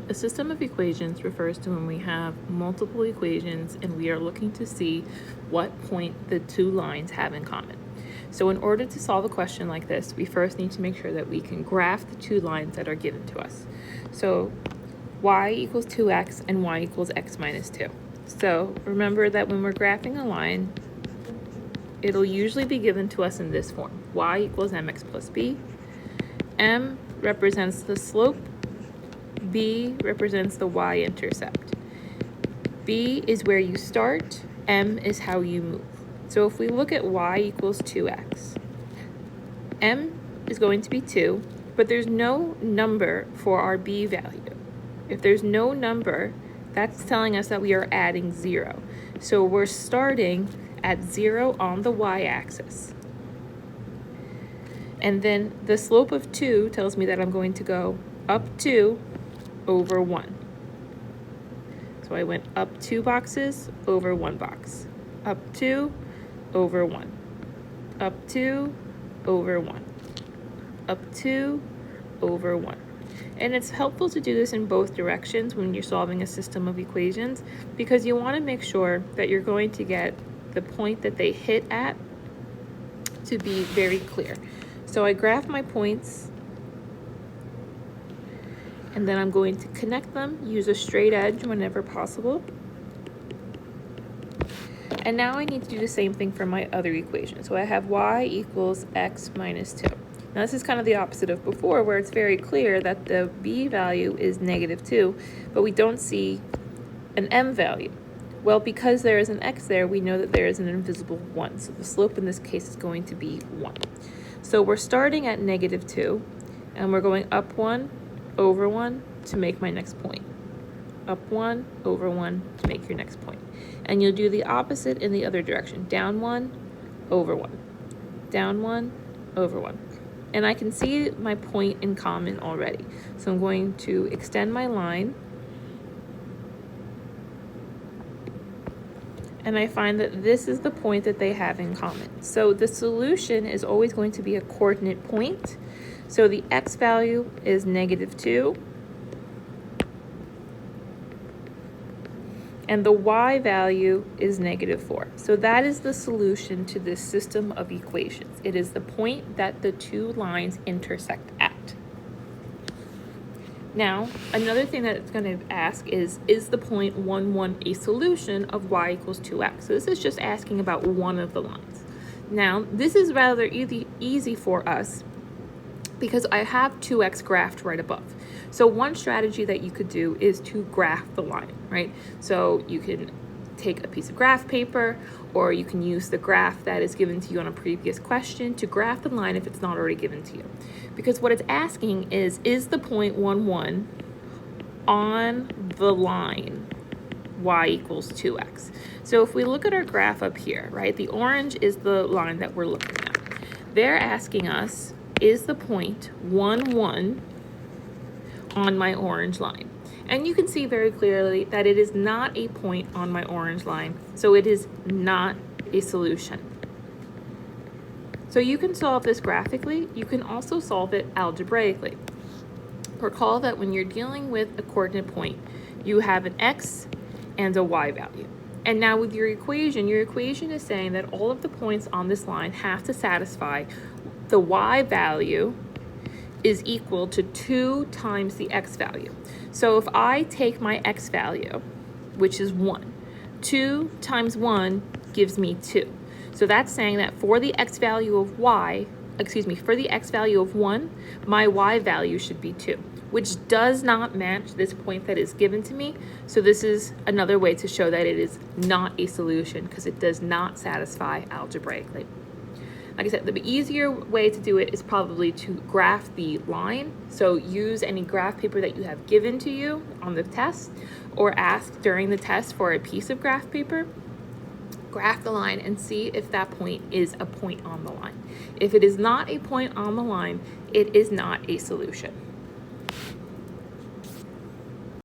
A system of equations refers to when we have multiple equations and we are looking to see what point the two lines have in common. So in order to solve a question like this, we first need to make sure that we can graph the two lines that are given to us. So y equals 2x and y equals x minus 2. So remember that when we're graphing a line, it'll usually be given to us in this form. Y equals mx plus b. M represents the slope. B represents the y-intercept. B is where you start, M is how you move. So if we look at y equals 2x, M is going to be 2, but there's no number for our B value. If there's no number, that's telling us that we are adding 0. So we're starting at 0 on the y-axis. And then the slope of 2 tells me that I'm going to go up 2 over 1. So I went up 2 boxes over 1 box. Up 2 over 1. Up 2 over 1. Up 2 over 1. And it's helpful to do this in both directions when you're solving a system of equations, because you want to make sure that you're going to get the point that they hit at to be very clear. So I graph my points, and then I'm going to connect them, use a straight edge whenever possible. And now I need to do the same thing for my other equation. So I have y equals x minus 2. Now this is kind of the opposite of before, where it's very clear that the b value is -2, but we don't see an m value. Well, because there is an x there, we know that there is an invisible 1. So the slope in this case is going to be 1. So we're starting at -2, and we're going up 1 over 1 to make my next point. Up 1 over 1 to make your next point. And you'll do the opposite in the other direction. Down 1 over 1. Down 1 over 1. And I can see my point in common already. So I'm going to extend my line. And I find that this is the point that they have in common. So the solution is always going to be a coordinate point. So the x value is -2. And the y value is -4. So that is the solution to this system of equations. It is the point that the two lines intersect at. Now, another thing that it's going to ask is the point 1, 1 a solution of y equals 2x? So this is just asking about one of the lines. Now, this is rather easy for us because I have 2x graphed right above. So one strategy that you could do is to graph the line, right? So you can take a piece of graph paper, or you can use the graph that is given to you on a previous question to graph the line if it's not already given to you. Because what it's asking is the point 1, 1 on the line y equals 2x? So if we look at our graph up here, right, the orange is the line that we're looking at. They're asking us, is the point 1, 1 on my orange line? And you can see very clearly that it is not a point on my orange line, so it is not a solution. So you can solve this graphically. You can also solve it algebraically. Recall that when you're dealing with a coordinate point, you have an x and a y value. And now with your equation is saying that all of the points on this line have to satisfy the y value is equal to 2 times the x value. So if I take my x value, which is 1, 2 times 1 gives me 2. So that's saying that for the x value of for the x value of 1, my y value should be 2, which does not match this point that is given to me. So this is another way to show that it is not a solution because it does not satisfy algebraically. Like I said, the easier way to do it is probably to graph the line. So use any graph paper that you have given to you on the test, or ask during the test for a piece of graph paper. Graph the line and see if that point is a point on the line. If it is not a point on the line, it is not a solution.